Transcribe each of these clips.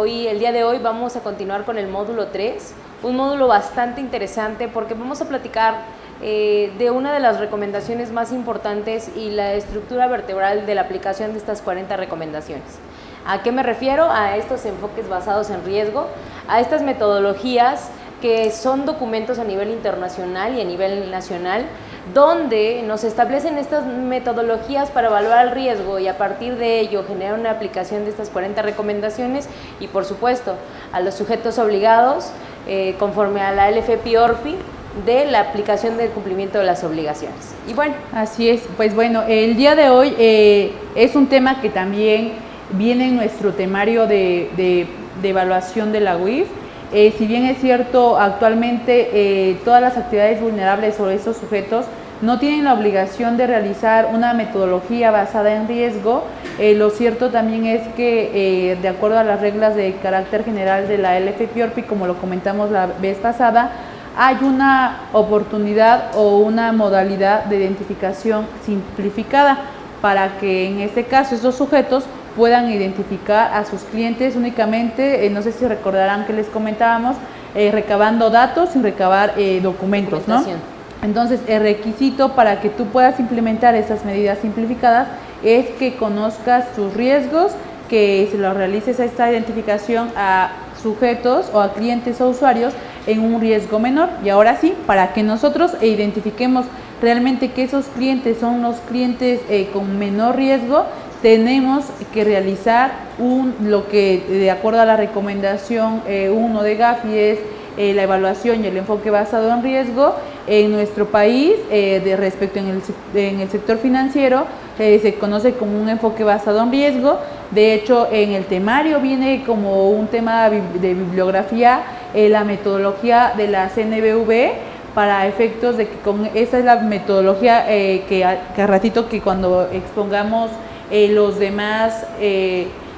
el día de hoy vamos a continuar con el módulo 3, un módulo bastante interesante porque vamos a platicar de una de las recomendaciones más importantes y la estructura vertebral de la aplicación de estas 40 recomendaciones. ¿A qué me refiero? A estos enfoques basados en riesgo, a estas metodologías que son documentos a nivel internacional y a nivel nacional, donde nos establecen estas metodologías para evaluar el riesgo y a partir de ello generar una aplicación de estas 40 recomendaciones y por supuesto a los sujetos obligados conforme a la LFP-ORPI de la aplicación del cumplimiento de las obligaciones. Y bueno, así es, pues bueno, el día de hoy es un tema que también viene en nuestro temario de evaluación de la UIF. Si bien es cierto, actualmente todas las actividades vulnerables o esos sujetos no tienen la obligación de realizar una metodología basada en riesgo, lo cierto también es que de acuerdo a las reglas de carácter general de la LFP-ORPI, como lo comentamos la vez pasada, hay una oportunidad o una modalidad de identificación simplificada para que en este caso estos sujetos puedan identificar a sus clientes únicamente, no sé si recordarán que les comentábamos, recabando datos sin recabar documentos, ¿no? Entonces, el requisito para que tú puedas implementar esas medidas simplificadas es que conozcas tus riesgos, que se lo realices esta identificación a sujetos o a clientes o usuarios en un riesgo menor. Y ahora sí, para que nosotros identifiquemos realmente que esos clientes son los clientes con menor riesgo, tenemos que realizar lo que de acuerdo a la recomendación 1 de Gafi es la evaluación y el enfoque basado en riesgo. En nuestro país, respecto en el sector financiero, se conoce como un enfoque basado en riesgo. De hecho, en el temario viene como un tema de bibliografía la metodología de la CNBV, para efectos de que esa es la metodología que a ratito que cuando expongamos los demás,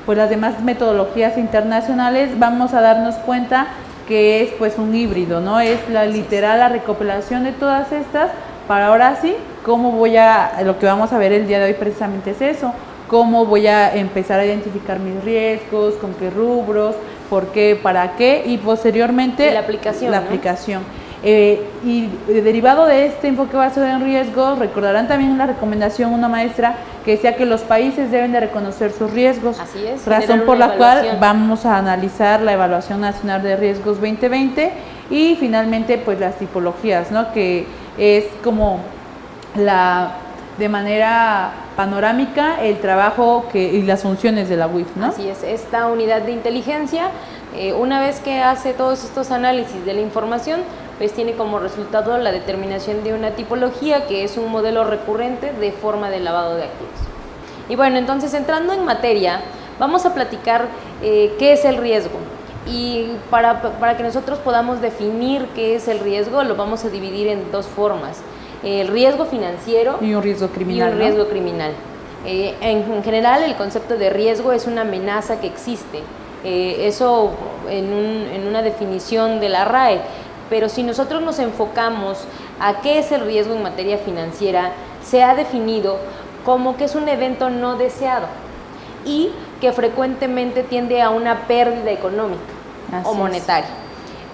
pues las demás metodologías internacionales, vamos a darnos cuenta que es pues un híbrido, ¿no? Es literal la recopilación de todas estas para ahora sí, lo que vamos a ver el día de hoy precisamente es eso, cómo voy a empezar a identificar mis riesgos, con qué rubros, por qué, para qué y posteriormente y la aplicación. Y derivado de este enfoque basado en riesgos, recordarán también la recomendación una maestra que decía que los países deben de reconocer sus riesgos. Así es, razón por la cual vamos a analizar la Evaluación Nacional de Riesgos 2020 y finalmente pues las tipologías, ¿no? Que es como de manera panorámica el trabajo y las funciones de la UIF, ¿no? Así es, esta unidad de inteligencia, una vez que hace todos estos análisis de la información, pues tiene como resultado la determinación de una tipología que es un modelo recurrente de forma de lavado de activos. Y bueno, entonces entrando en materia, vamos a platicar qué es el riesgo. Y para que nosotros podamos definir qué es el riesgo, lo vamos a dividir en dos formas. El riesgo financiero y un riesgo criminal. En general, el concepto de riesgo es una amenaza que existe. Eso en una definición de la RAE. Pero si nosotros nos enfocamos a qué es el riesgo en materia financiera, se ha definido como que es un evento no deseado y que frecuentemente tiende a una pérdida económica o monetaria.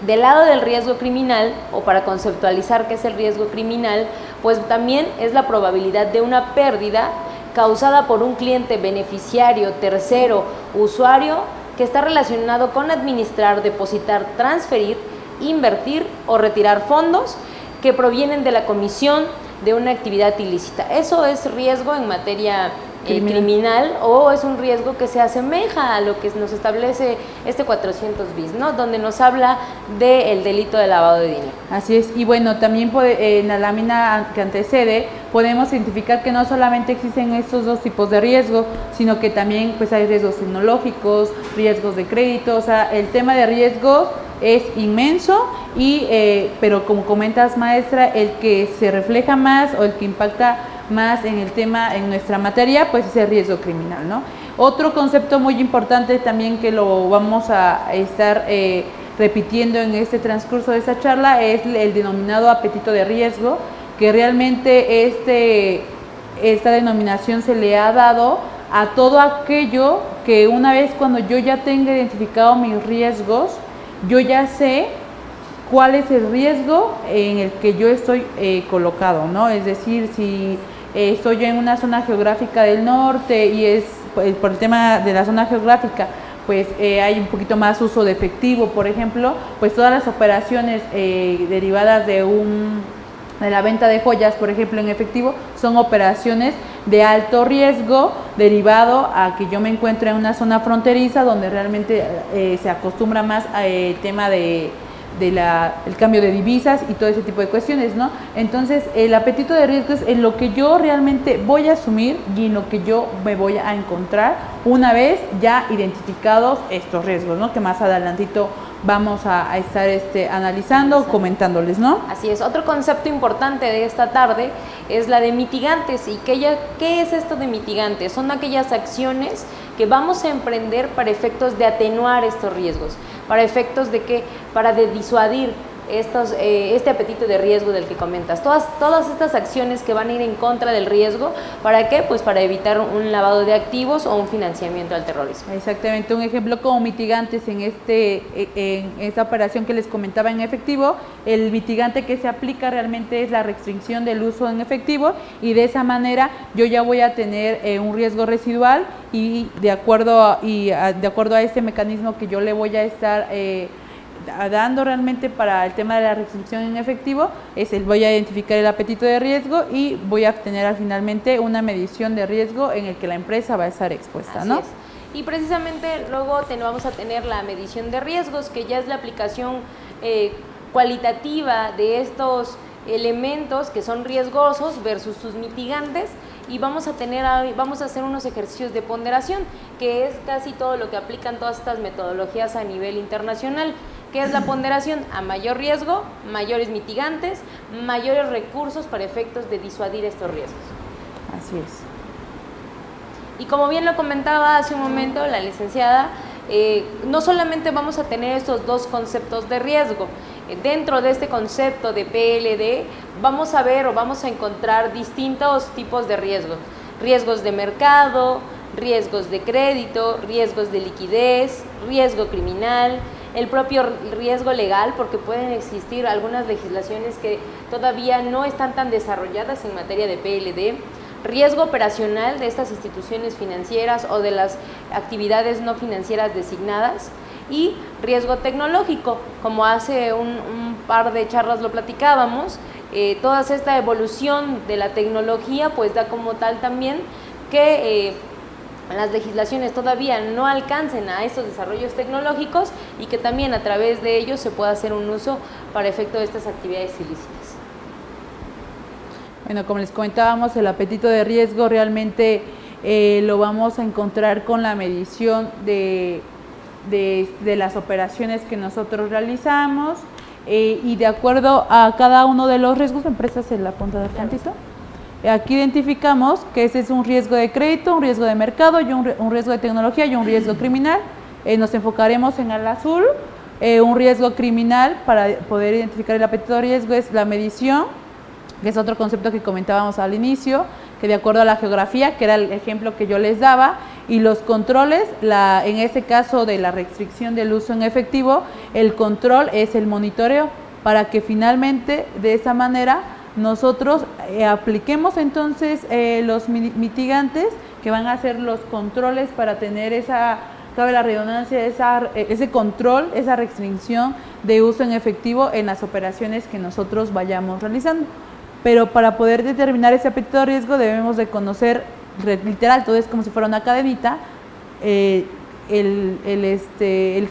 Del lado del riesgo criminal, o para conceptualizar qué es el riesgo criminal, pues también es la probabilidad de una pérdida causada por un cliente beneficiario, tercero, usuario, que está relacionado con administrar, depositar, transferir, invertir o retirar fondos que provienen de la comisión de una actividad ilícita. Eso es riesgo en materia criminal o es un riesgo que se asemeja a lo que nos establece este 400 bis, ¿no? Donde nos habla del delito de lavado de dinero. Así es, y bueno, también en la lámina que antecede podemos identificar que no solamente existen estos dos tipos de riesgo, sino que también pues hay riesgos tecnológicos, riesgos de crédito, o sea, el tema de riesgo es inmenso pero como comentas maestra, el que se refleja más o el que impacta más en el tema, en nuestra materia, pues es el riesgo criminal, ¿no? Otro concepto muy importante también que lo vamos a estar repitiendo en este transcurso de esta charla es el denominado apetito de riesgo, que realmente esta denominación se le ha dado a todo aquello que una vez cuando yo ya tenga identificado mis riesgos, yo ya sé cuál es el riesgo en el que yo estoy colocado, ¿no? Es decir, si estoy en una zona geográfica del norte y es por el tema de la zona geográfica, pues hay un poquito más uso de efectivo, por ejemplo, pues todas las operaciones derivadas de la venta de joyas, por ejemplo, en efectivo, son operaciones de alto riesgo derivado a que yo me encuentro en una zona fronteriza donde realmente se acostumbra más al tema el cambio de divisas y todo ese tipo de cuestiones, ¿no? Entonces, el apetito de riesgo es en lo que yo realmente voy a asumir y en lo que yo me voy a encontrar una vez ya identificados estos riesgos, ¿no? Que más adelantito vamos a estar analizando, comentándoles, ¿no? Así es. Otro concepto importante de esta tarde es la de mitigantes. ¿Y qué es esto de mitigantes? Son aquellas acciones que vamos a emprender para efectos de atenuar estos riesgos, para efectos de que, para de disuadir este apetito de riesgo del que comentas. Todas estas acciones que van a ir en contra del riesgo, ¿para qué? Pues para evitar un lavado de activos o un financiamiento al terrorismo. Exactamente, un ejemplo como mitigantes en esta operación que les comentaba en efectivo, el mitigante que se aplica realmente es la restricción del uso en efectivo, y de esa manera yo ya voy a tener un riesgo residual, y de acuerdo a este mecanismo que yo le voy a estar dando realmente para el tema de la restricción en efectivo, voy a identificar el apetito de riesgo y voy a obtener finalmente una medición de riesgo en el que la empresa va a estar expuesta, ¿no? Así es. Y precisamente luego vamos a tener la medición de riesgos, que ya es la aplicación cualitativa de estos elementos que son riesgosos versus sus mitigantes, y vamos a hacer unos ejercicios de ponderación, que es casi todo lo que aplican todas estas metodologías a nivel internacional. ¿Qué es la ponderación? A mayor riesgo, mayores mitigantes, mayores recursos para efectos de disuadir estos riesgos. Así es. Y como bien lo comentaba hace un momento la licenciada, no solamente vamos a tener estos dos conceptos de riesgo. Dentro de este concepto de PLD vamos a ver o vamos a encontrar distintos tipos de riesgos. Riesgos de mercado, riesgos de crédito, riesgos de liquidez, riesgo criminal, el propio riesgo legal, porque pueden existir algunas legislaciones que todavía no están tan desarrolladas en materia de PLD, riesgo operacional de estas instituciones financieras o de las actividades no financieras designadas, y riesgo tecnológico, como hace un par de charlas lo platicábamos. Toda esta evolución de la tecnología pues da como tal también que las legislaciones todavía no alcancen a estos desarrollos tecnológicos, y que también a través de ellos se pueda hacer un uso para efecto de estas actividades ilícitas. Bueno, como les comentábamos, el apetito de riesgo realmente lo vamos a encontrar con la medición de las operaciones que nosotros realizamos, y de acuerdo a cada uno de los riesgos, empresas en la punta del tantito. Aquí identificamos que ese es un riesgo de crédito, un riesgo de mercado, y un riesgo de tecnología y un riesgo criminal. Nos enfocaremos en el azul. Un riesgo criminal, para poder identificar el apetito de riesgo, es la medición, que es otro concepto que comentábamos al inicio, que de acuerdo a la geografía, que era el ejemplo que yo les daba, y los controles, en este caso de la restricción del uso en efectivo, el control es el monitoreo, para que finalmente de esa manera nosotros apliquemos entonces los mitigantes, que van a ser los controles para tener cabe la redundancia, ese control, esa restricción de uso en efectivo en las operaciones que nosotros vayamos realizando. Pero para poder determinar ese apetito de riesgo debemos de conocer literal, todo es como si fuera una cadenita, el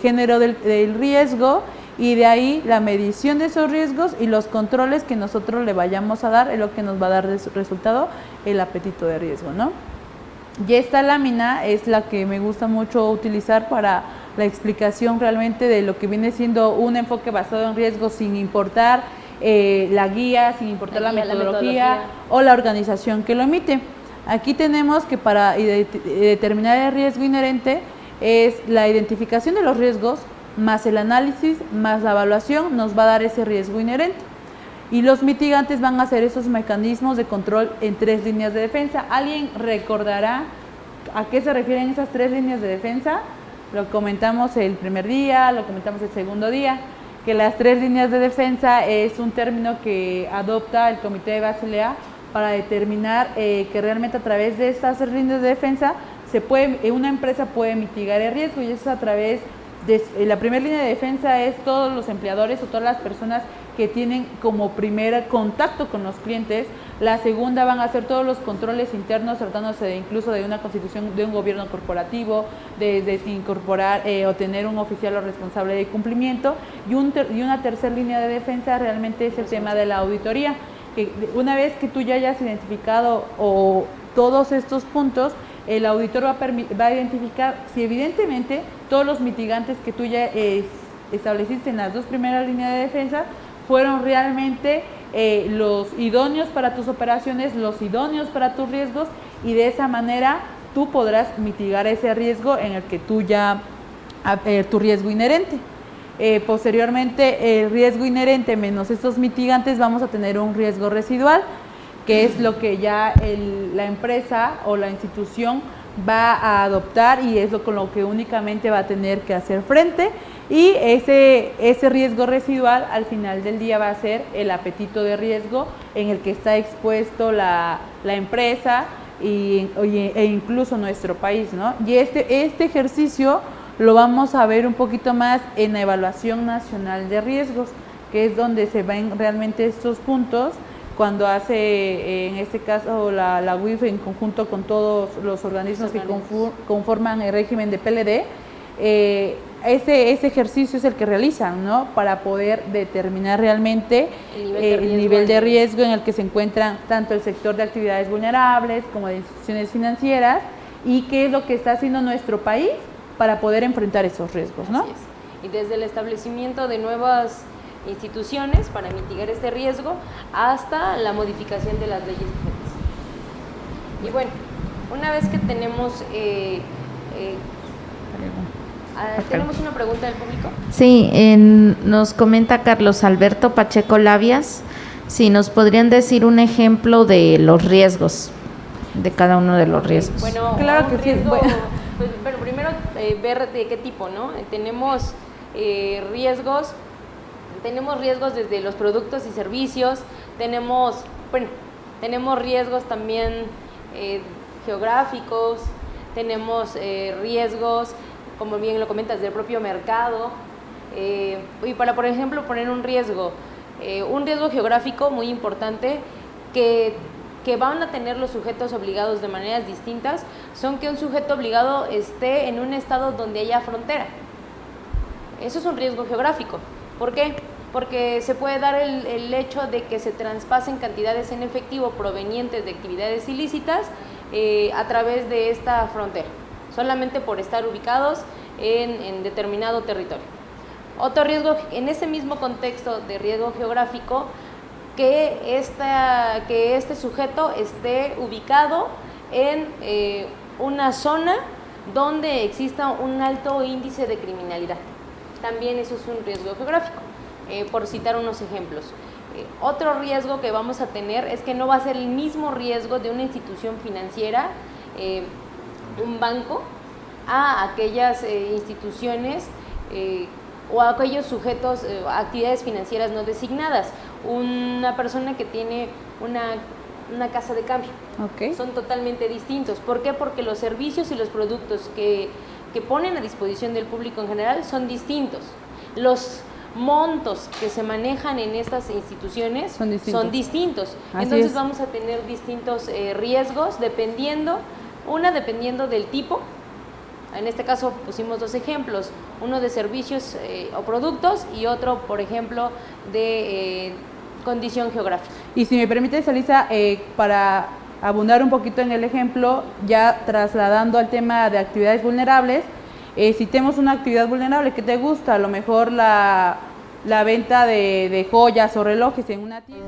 género del riesgo, y de ahí la medición de esos riesgos y los controles que nosotros le vayamos a dar es lo que nos va a dar de resultado el apetito de riesgo, ¿no? Y esta lámina es la que me gusta mucho utilizar para la explicación realmente de lo que viene siendo un enfoque basado en riesgos, sin importar la guía, sin importar la metodología o la organización que lo emite. Aquí tenemos que para determinar el riesgo inherente es la identificación de los riesgos, más el análisis, más la evaluación, nos va a dar ese riesgo inherente. Y los mitigantes van a ser esos mecanismos de control en 3 líneas de defensa. ¿Alguien recordará ¿A qué se refieren esas 3 líneas de defensa? Lo comentamos el primer día, lo comentamos el segundo día, que las 3 líneas de defensa es un término que adopta el Comité de Basilea para determinar que realmente a través de estas 3 líneas de defensa una empresa puede mitigar el riesgo, y eso es a través de la primera línea de defensa es todos los empleadores o todas las personas que tienen como primer contacto con los clientes. La segunda van a ser todos los controles internos, tratándose incluso de una constitución de un gobierno corporativo, de incorporar o tener un oficial o responsable de cumplimiento. Y una tercera línea de defensa realmente es el tema de la auditoría, que una vez que tú ya hayas identificado todos estos puntos, el auditor va a identificar si evidentemente todos los mitigantes que tú ya estableciste en las 2 primeras líneas de defensa fueron realmente los idóneos para tus operaciones, los idóneos para tus riesgos, y de esa manera tú podrás mitigar ese riesgo en el que tú ya, tu riesgo inherente. Posteriormente, el riesgo inherente menos estos mitigantes, vamos a tener un riesgo residual, que es lo que ya la empresa o la institución va a adoptar, y es con lo que únicamente va a tener que hacer frente. Y ese riesgo residual al final del día va a ser el apetito de riesgo en el que está expuesto la empresa e incluso nuestro país, ¿no? Y este ejercicio lo vamos a ver un poquito más en la evaluación nacional de riesgos, que es donde se ven realmente estos puntos, cuando hace, en este caso, la UIF en conjunto con todos los organismos que conforman el régimen de PLD. Ese ejercicio es el que realizan, ¿no? Para poder determinar realmente el nivel de riesgo en el que se encuentran tanto el sector de actividades vulnerables como de instituciones financieras, y qué es lo que está haciendo nuestro país para poder enfrentar esos riesgos, ¿no? Así es. Y desde el establecimiento de nuevas instituciones para mitigar este riesgo hasta la modificación de las leyes vigentes. Y bueno, una vez que tenemos ¿tenemos una pregunta del público? Sí, nos comenta Carlos Alberto Pacheco Labias, si nos podrían decir un ejemplo de los riesgos, de cada uno de los riesgos. Bueno, claro que riesgo, sí. Pues, pero primero ver de qué tipo, ¿no? Tenemos riesgos desde los productos y servicios, tenemos riesgos también geográficos, tenemos riesgos, como bien lo comentas, del propio mercado, y para, por ejemplo, poner un riesgo geográfico muy importante que van a tener los sujetos obligados de maneras distintas, son que un sujeto obligado esté en un estado donde haya frontera. Eso es un riesgo geográfico. ¿Por qué? Porque se puede dar el hecho de que se traspasen cantidades en efectivo provenientes de actividades ilícitas a través de esta frontera, solamente por estar ubicados en determinado territorio. Otro riesgo, en ese mismo contexto de riesgo geográfico, que este sujeto esté ubicado en una zona donde exista un alto índice de criminalidad. También eso es un riesgo geográfico, por citar unos ejemplos. Otro riesgo que vamos a tener es que no va a ser el mismo riesgo de una institución financiera, un banco, a aquellas instituciones o a aquellos sujetos, actividades financieras no designadas. Una persona que tiene una casa de cambio. Okay. Son totalmente distintos. ¿Por qué? Porque los servicios y los productos que ponen a disposición del público en general son distintos. Los montos que se manejan en estas instituciones son distintos. Entonces vamos a tener distintos riesgos dependiendo del tipo. En este caso pusimos 2 ejemplos, uno de servicios o productos y otro, por ejemplo, de condición geográfica. Y si me permites, Elisa, para abundar un poquito en el ejemplo, ya trasladando al tema de actividades vulnerables, si tenemos una actividad vulnerable que te gusta, a lo mejor la venta de joyas o relojes en una tienda.